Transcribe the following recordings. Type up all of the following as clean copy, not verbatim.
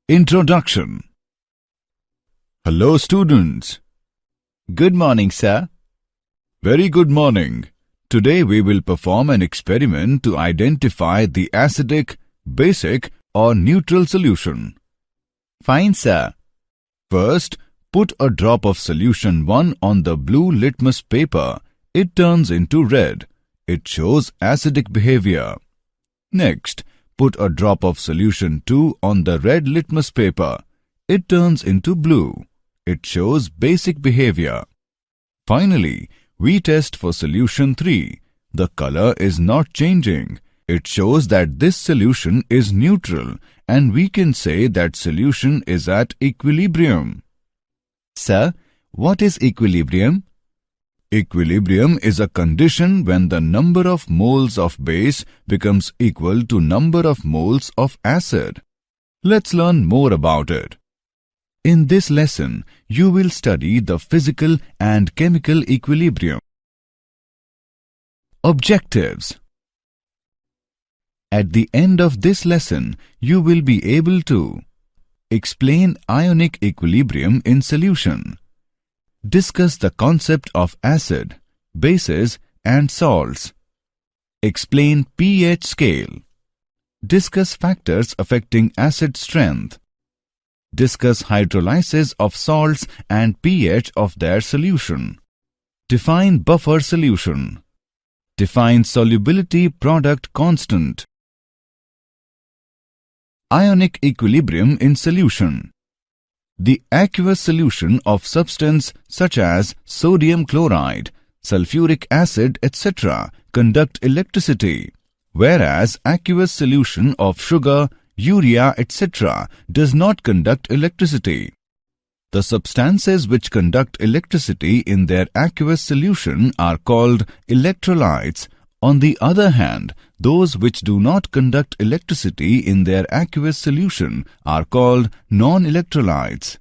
Introduction. Hello students. Good morning, sir. Very good morning. Today we will perform an experiment to identify the acidic, basic or neutral solution. Fine, sir. First, put a drop of solution 1 on the blue litmus paper. It turns into red. It shows acidic behavior. Next, put a drop of solution 2 on the red litmus paper. It turns into blue. It shows basic behavior. Finally, we test for solution 3. The color is not changing. It shows that this solution is neutral, and we can say that solution is at equilibrium. Sir, what is equilibrium? Equilibrium is a condition when the number of moles of base becomes equal to number of moles of acid. Let's learn more about it. In this lesson, you will study the physical and chemical equilibrium. Objectives. At the end of this lesson, you will be able to explain ionic equilibrium in solution, discuss the concept of acid, bases and salts, explain pH scale, discuss factors affecting acid strength, discuss hydrolysis of salts and pH of their solution, define buffer solution, define solubility product constant. Ionic equilibrium in solution. The aqueous solution of substance such as sodium chloride, sulfuric acid, etc. conduct electricity, whereas aqueous solution of sugar, urea, etc. does not conduct electricity. The substances which conduct electricity in their aqueous solution are called electrolytes. On the other hand, those which do not conduct electricity in their aqueous solution are called non-electrolytes.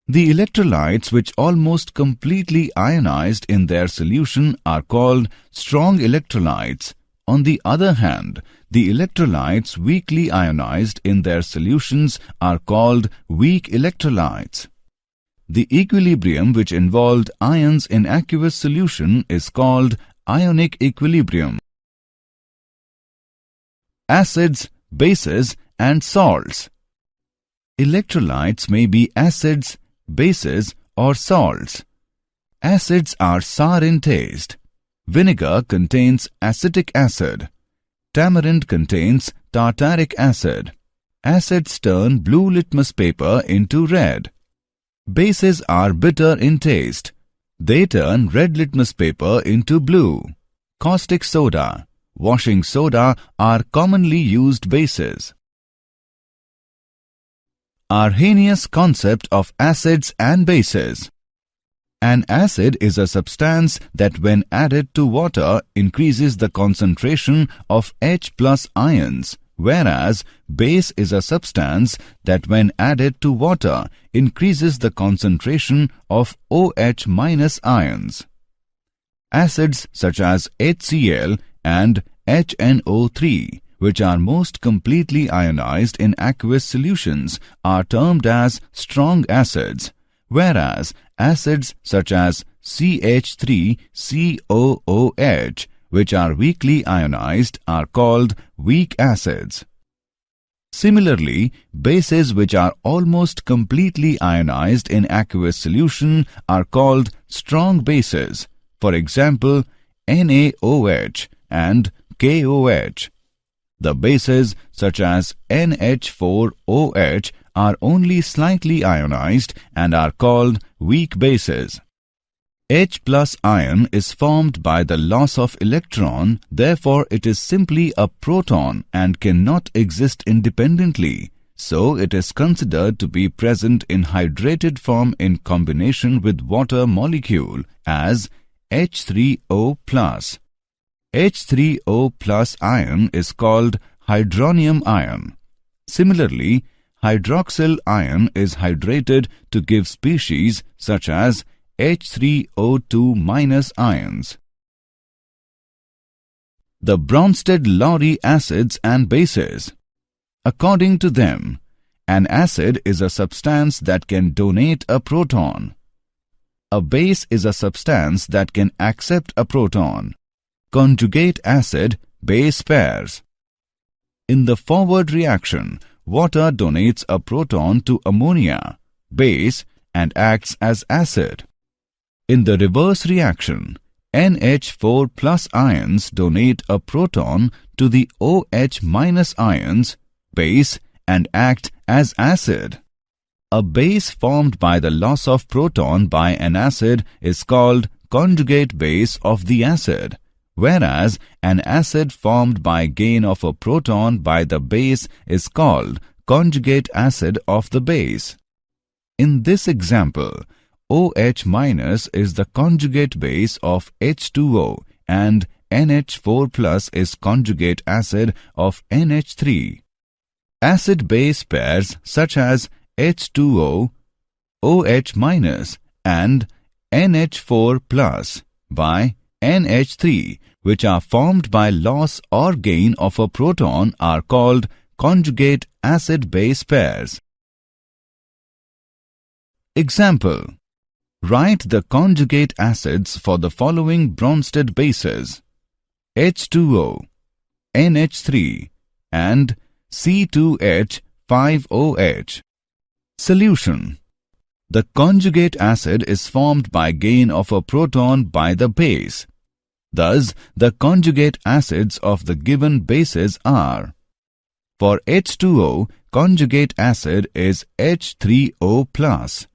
The electrolytes which almost completely ionized in their solution are called strong electrolytes. On the other hand, the electrolytes weakly ionized in their solutions are called weak electrolytes. The equilibrium which involved ions in aqueous solution is called ionic equilibrium. Acids, bases and salts. Electrolytes may be acids, bases or salts. Acids are sour in taste. Vinegar contains acetic acid. Tamarind contains tartaric acid. Acids turn blue litmus paper into red. Bases are bitter in taste. They turn red litmus paper into blue. Caustic soda, washing soda are commonly used bases. Arrhenius concept of acids and bases. An acid is a substance that when added to water increases the concentration of H+ ions, whereas base is a substance that when added to water increases the concentration of OH- ions. Acids such as HCl and HNO3, which are most completely ionized in aqueous solutions, are termed as strong acids, whereas acids such as CH3COOH, which are weakly ionized, are called weak acids. Similarly, bases which are almost completely ionized in aqueous solution are called strong bases. For example, NaOH and KOH. The bases such as NH4OH are only slightly ionized and are called weak bases. H+ ion is formed by the loss of electron, therefore it is simply a proton and cannot exist independently. So it is considered to be present in hydrated form in combination with water molecule as H3O+. H3O+ ion is called hydronium ion. Similarly, hydroxyl ion is hydrated to give species such as H3O2- ions. The Bronsted-Lowry acids and bases. According to them, An acid is a substance that can donate a proton. A base is a substance that can accept a proton. Conjugate acid-base pairs. In the forward reaction, water donates a proton to ammonia, base, and acts as acid. In the reverse reaction, NH4 plus ions donate a proton to the OH minus ions, base, and act as acid. A base formed by the loss of proton by an acid is called conjugate base of the acid, whereas an acid formed by gain of a proton by the base is called conjugate acid of the base. In this example, OH minus is the conjugate base of H2O and NH4 plus is conjugate acid of NH3. Acid-base pairs such as H2O, OH minus and NH4 plus by NH3, which are formed by loss or gain of a proton, are called conjugate acid-base pairs. Example: write the conjugate acids for the following Bronsted bases: H2O, NH3 and C2H5OH. Solution: the conjugate acid is formed by gain of a proton by the base. Thus, the conjugate acids of the given bases are: for H2O, conjugate acid is H3O+.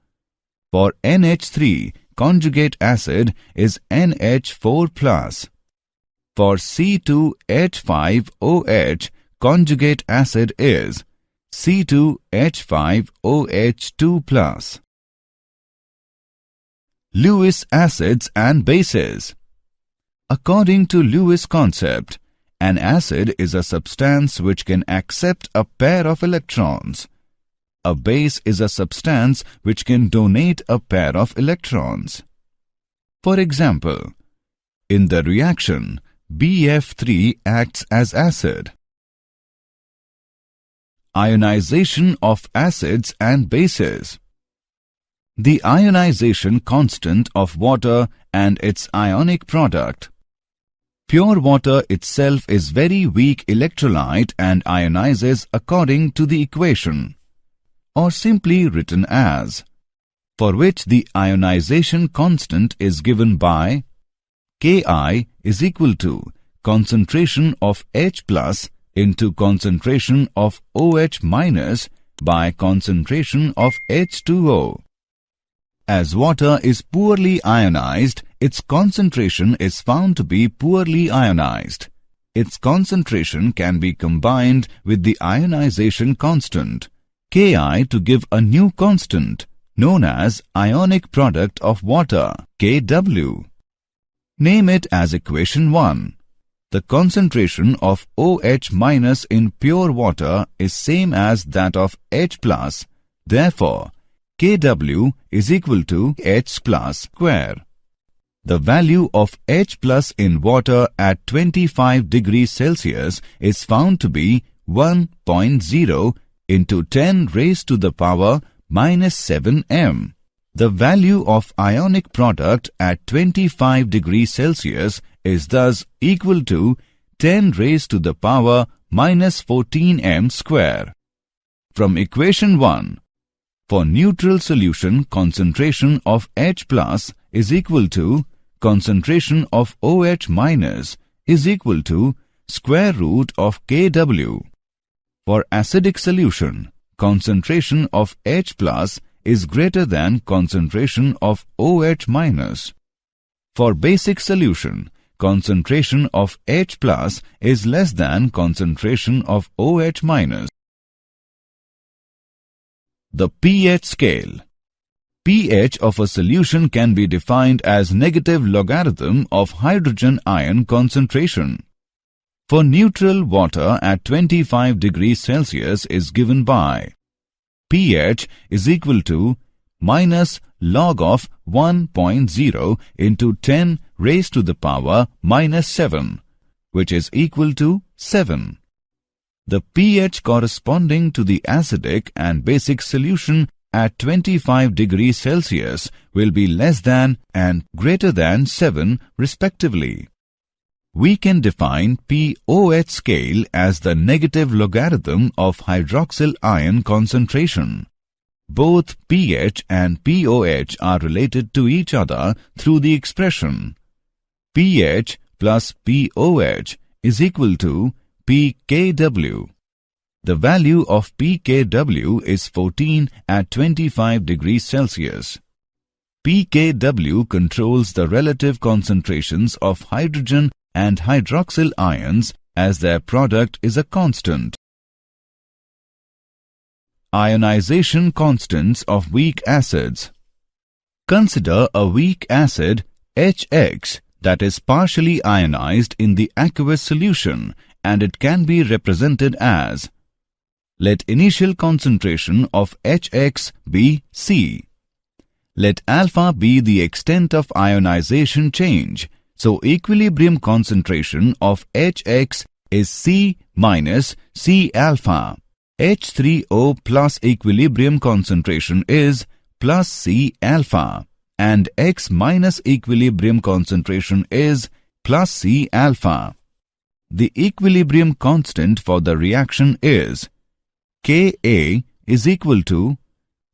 For NH3, conjugate acid is NH4+. For C2H5OH, conjugate acid is C2H5OH2+. Lewis acids and bases. According to Lewis concept, an acid is a substance which can accept a pair of electrons. A base is a substance which can donate a pair of electrons. For example, in the reaction, BF3 acts as acid. Ionization of acids and bases. The ionization constant of water and its ionic product. Pure water itself is very weak electrolyte and ionizes according to the equation, or simply written as, for which the ionization constant is given by Ki is equal to concentration of H plus into concentration of OH minus by concentration of H2O. As water is poorly ionized, its concentration is found to be poorly ionized. Its concentration can be combined with the ionization constant, Ki, to give a new constant, known as ionic product of water, Kw. Name it as equation 1. The concentration of OH minus in pure water is same as that of H plus. Therefore, Kw is equal to H plus square. The value of H plus in water at 25 degrees Celsius is found to be 1.0 into 10 raised to the power minus 7 m. The value of ionic product at 25 degrees Celsius is thus equal to 10 raised to the power minus 14 m square. From equation 1, for neutral solution, concentration of H plus is equal to concentration of OH minus is equal to square root of Kw. For acidic solution, concentration of H plus is greater than concentration of OH minus. For basic solution, concentration of H plus is less than concentration of OH minus. The pH scale. pH of a solution can be defined as negative logarithm of hydrogen ion concentration. For neutral water at 25 degrees Celsius is given by pH is equal to minus log of 1.0 into 10 raised to the power minus 7, which is equal to 7. The pH corresponding to the acidic and basic solution at 25 degrees Celsius will be less than and greater than 7 respectively. We can define pOH scale as the negative logarithm of hydroxyl ion concentration. Both pH and pOH are related to each other through the expression pH plus pOH is equal to pKw. The value of pKw is 14 at 25 degrees Celsius. pKw controls the relative concentrations of hydrogen and hydroxyl ions as their product is a constant. Ionization constants of weak acids. Consider a weak acid HX that is partially ionized in the aqueous solution, and it can be represented as: let initial concentration of HX be C. Let alpha be the extent of ionization change, so equilibrium concentration of HX is C minus C alpha. H3O plus equilibrium concentration is plus C alpha, and X minus equilibrium concentration is plus C alpha. The equilibrium constant for the reaction is Ka is equal to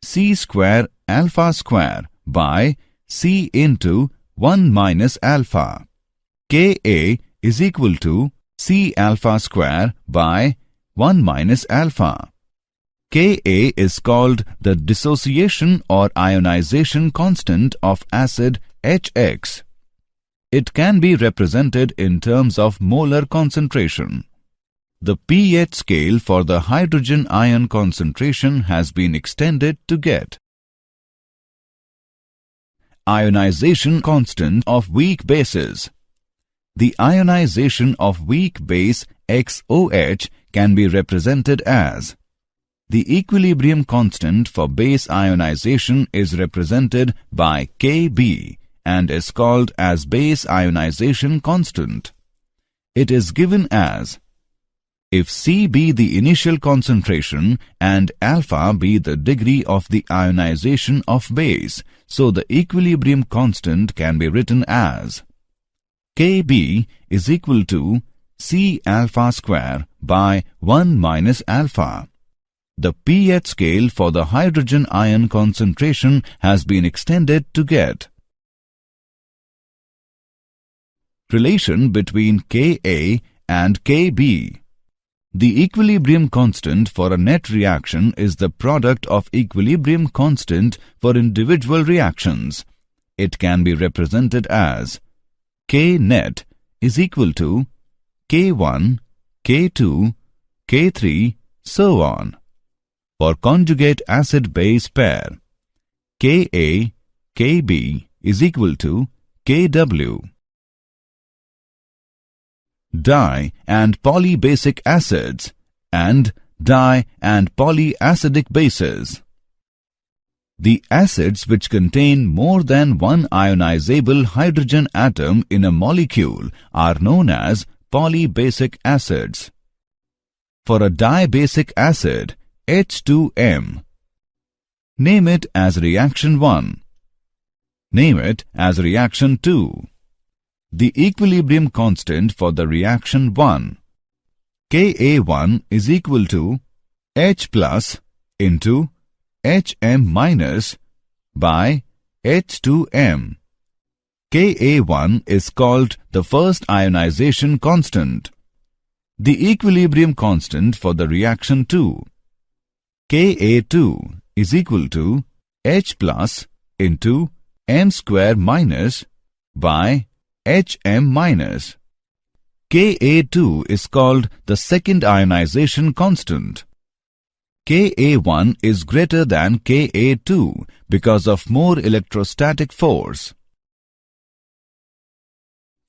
C square alpha square by C into 1 minus alpha. Ka is equal to C alpha square by 1 minus alpha. Ka is called the dissociation or ionization constant of acid HX. It can be represented in terms of molar concentration. The pH scale for the hydrogen ion concentration has been extended to get ionization constant of weak bases. The ionization of weak base XOH can be represented as: the equilibrium constant for base ionization is represented by Kb and is called as base ionization constant. It is given as: if C be the initial concentration and alpha be the degree of the ionization of base, so the equilibrium constant can be written as Kb is equal to C alpha square by 1 minus alpha. The pH scale for the hydrogen ion concentration has been extended to get relation between Ka and Kb. The equilibrium constant for a net reaction is the product of equilibrium constant for individual reactions. It can be represented as K net is equal to K1, K2, K3, so on. For conjugate acid-base pair, Ka, Kb is equal to Kw. Di- and polybasic acids and di- and polyacidic bases. The acids which contain more than one ionizable hydrogen atom in a molecule are known as polybasic acids. For a dibasic acid, H2M, name it as reaction 1. Name it as reaction 2. The equilibrium constant for the reaction 1, Ka1 is equal to H plus into Hm minus by H2M. Ka1 is called the first ionization constant. The equilibrium constant for the reaction 2, Ka2 is equal to H plus into M square minus by Hm minus. Ka2 is called the second ionization constant. Ka1 is greater than Ka2 because of more electrostatic force.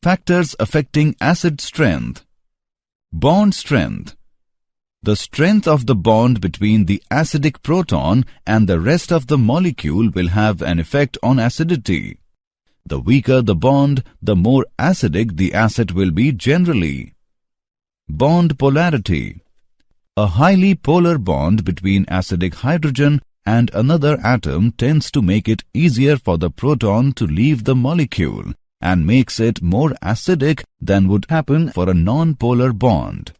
Factors affecting acid strength. Bond strength. The strength of the bond between the acidic proton and the rest of the molecule will have an effect on acidity. The weaker the bond, the more acidic the acid will be generally. Bond polarity. A highly polar bond between acidic hydrogen and another atom tends to make it easier for the proton to leave the molecule and makes it more acidic than would happen for a non-polar bond.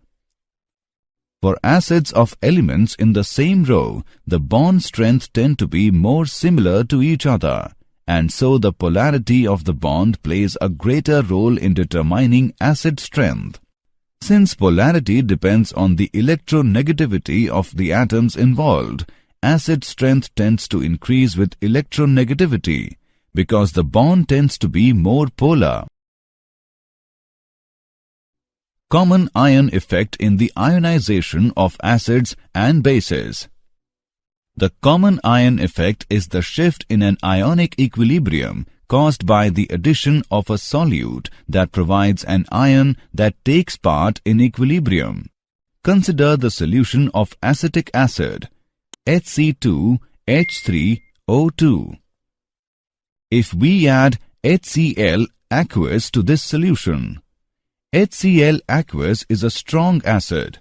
For acids of elements in the same row, the bond strength tend to be more similar to each other, and so the polarity of the bond plays a greater role in determining acid strength. Since polarity depends on the electronegativity of the atoms involved, acid strength tends to increase with electronegativity because the bond tends to be more polar. Common ion effect in the ionization of acids and bases. The common ion effect is the shift in an ionic equilibrium caused by the addition of a solute that provides an ion that takes part in equilibrium. Consider the solution of acetic acid, HC2H3O2. If we add HCl aqueous to this solution, HCl aqueous is a strong acid.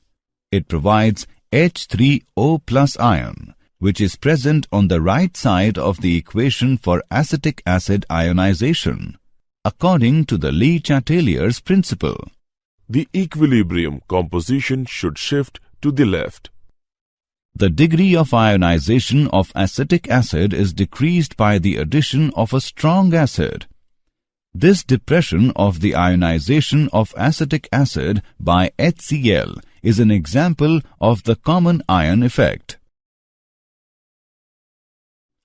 It provides H3O plus ion, which is present on the right side of the equation for acetic acid ionization, according to the Le-Chatelier's principle. The equilibrium composition should shift to the left. The degree of ionization of acetic acid is decreased by the addition of a strong acid. This depression of the ionization of acetic acid by HCl is an example of the common ion effect.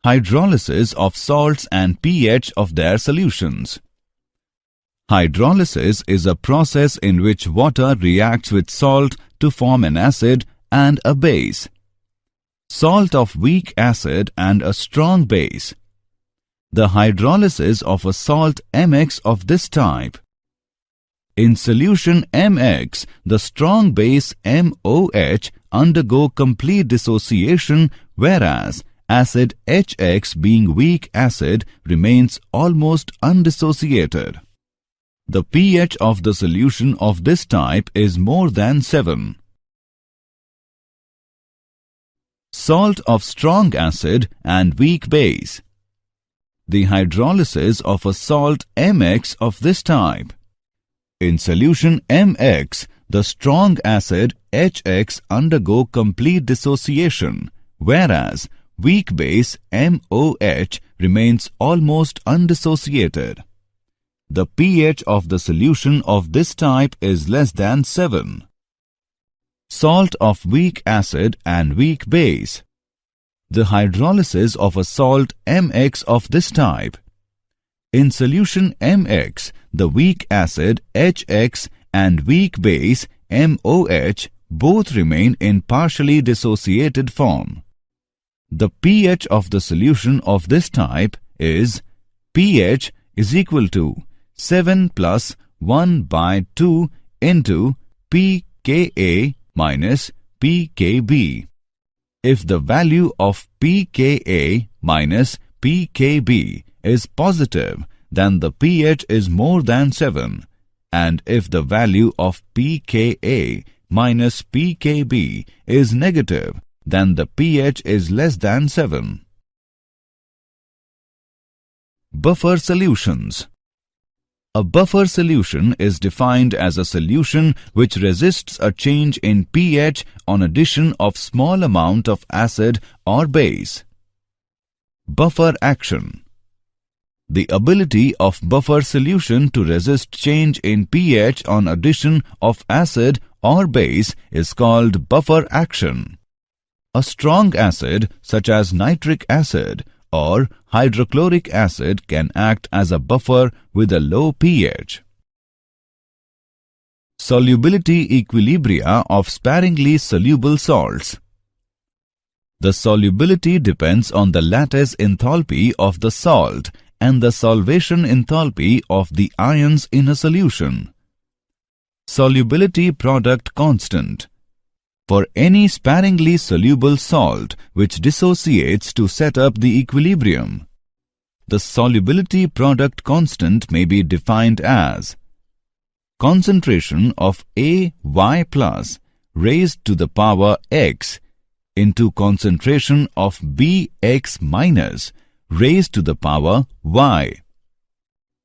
Hydrolysis of salts and pH of their solutions. Hydrolysis is a process in which water reacts with salt to form an acid and a base. Salt of weak acid and a strong base. The hydrolysis of a salt MX of this type. In solution MX, the strong base MOH undergo complete dissociation, whereas acid HX, being weak acid, remains almost undissociated. The pH of the solution of this type is more than 7. Salt of strong acid and weak base. The hydrolysis of a salt MX of this type. In solution MX, the strong acid HX undergo complete dissociation, whereas weak base MOH remains almost undissociated. The pH of the solution of this type is less than 7. Salt of weak acid and weak base. The hydrolysis of a salt MX of this type. In solution MX, the weak acid HX and weak base MOH both remain in partially dissociated form. The pH of the solution of this type is pH is equal to 7 plus 1 by 2 into pKa minus pKb. If the value of pKa minus pKb is positive, then the pH is more than 7, and if the value of pKa minus pKb is negative, then the pH is less than 7. Buffer solutions. A buffer solution is defined as a solution which resists a change in pH on addition of small amount of acid or base. Buffer action. The ability of buffer solution to resist change in pH on addition of acid or base is called buffer action. A strong acid such as nitric acid or hydrochloric acid can act as a buffer with a low pH. Solubility equilibria of sparingly soluble salts. The solubility depends on the lattice enthalpy of the salt and the solvation enthalpy of the ions in a solution. Solubility product constant. For any sparingly soluble salt which dissociates to set up the equilibrium, the solubility product constant may be defined as concentration of AY plus raised to the power x into concentration of Bx minus raised to the power y,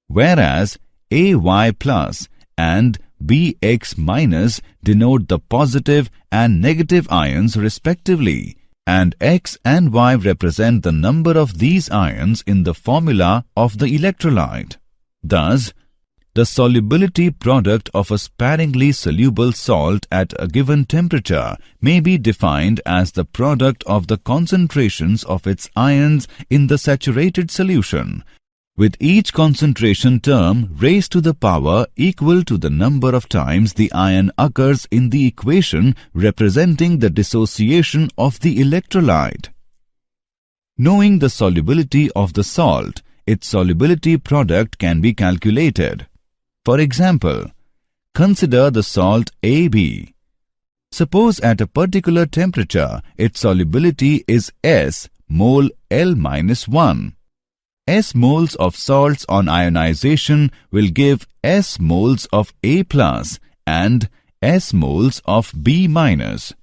whereas Ay plus and Bx minus denote the positive and negative ions respectively, and X and Y represent the number of these ions in the formula of the electrolyte. Thus, the solubility product of a sparingly soluble salt at a given temperature may be defined as the product of the concentrations of its ions in the saturated solution, with each concentration term raised to the power equal to the number of times the ion occurs in the equation representing the dissociation of the electrolyte. Knowing the solubility of the salt, its solubility product can be calculated. For example, consider the salt AB. Suppose at a particular temperature, its solubility is S mole L-1. S moles of salts on ionization will give S moles of A plus and S moles of B minus.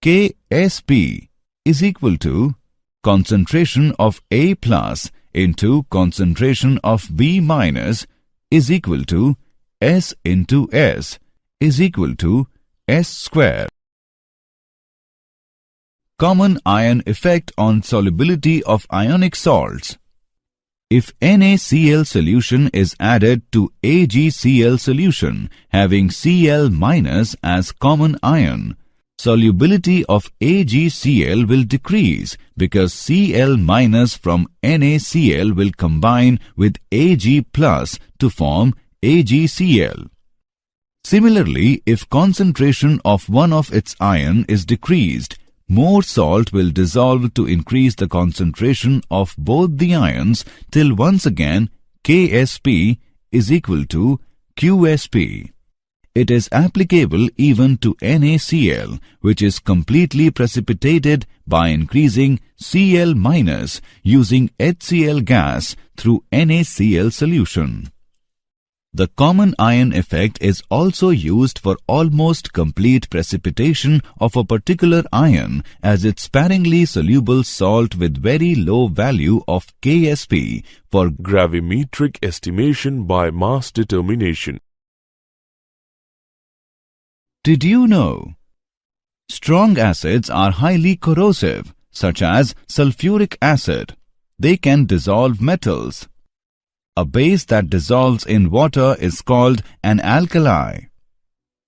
KSP is equal to concentration of A plus into concentration of B minus is equal to S into S is equal to S square. Common ion effect on solubility of ionic salts. If NaCl solution is added to AgCl solution having Cl minus as common ion, solubility of AgCl will decrease because Cl minus from NaCl will combine with Ag plus to form AgCl. Similarly, if concentration of one of its ion is decreased, more salt will dissolve to increase the concentration of both the ions till once again KSP is equal to QSP. It is applicable even to NaCl, which is completely precipitated by increasing Cl minus using HCl gas through NaCl solution. The common ion effect is also used for almost complete precipitation of a particular ion as its sparingly soluble salt with very low value of KSP for gravimetric estimation by mass determination. Did you know? Strong acids are highly corrosive, such as sulfuric acid. They can dissolve metals. A base that dissolves in water is called an alkali.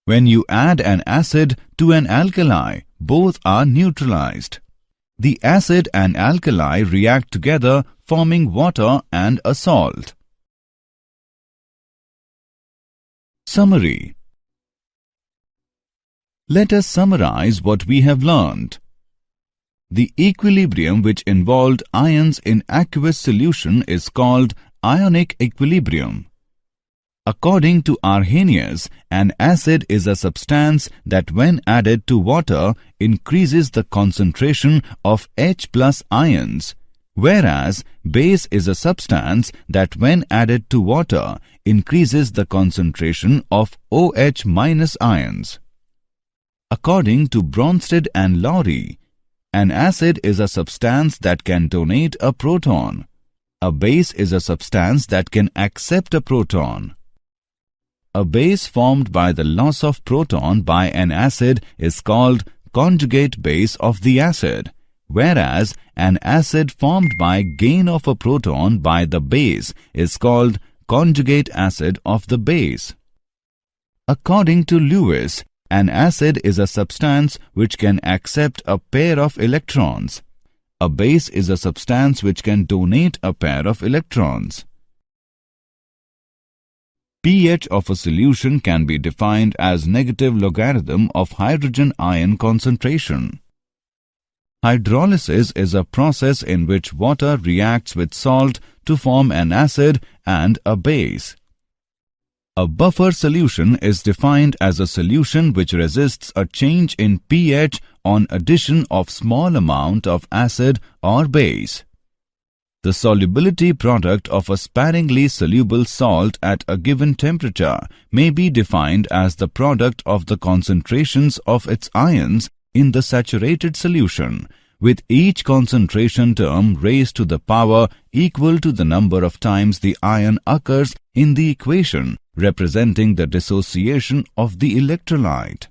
When you add an acid to an alkali, both are neutralized. The acid and alkali react together, forming water and a salt. Summary. Let us summarize what we have learned. The equilibrium which involved ions in aqueous solution is called Ionic Equilibrium. According to Arrhenius, an acid is a substance that when added to water increases the concentration of H plus ions, whereas base is a substance that when added to water increases the concentration of OH minus ions. According to Bronsted-Lowry, an acid is a substance that can donate a proton. A base is a substance that can accept a proton. A base formed by the loss of proton by an acid is called conjugate base of the acid, whereas an acid formed by gain of a proton by the base is called conjugate acid of the base. According to Lewis, an acid is a substance which can accept a pair of electrons. A base is a substance which can donate a pair of electrons. pH of a solution can be defined as negative logarithm of hydrogen ion concentration. Hydrolysis is a process in which water reacts with salt to form an acid and a base. A buffer solution is defined as a solution which resists a change in pH on addition of small amount of acid or base. The solubility product of a sparingly soluble salt at a given temperature may be defined as the product of the concentrations of its ions in the saturated solution, with each concentration term raised to the power equal to the number of times the ion occurs in the equation representing the dissociation of the electrolyte.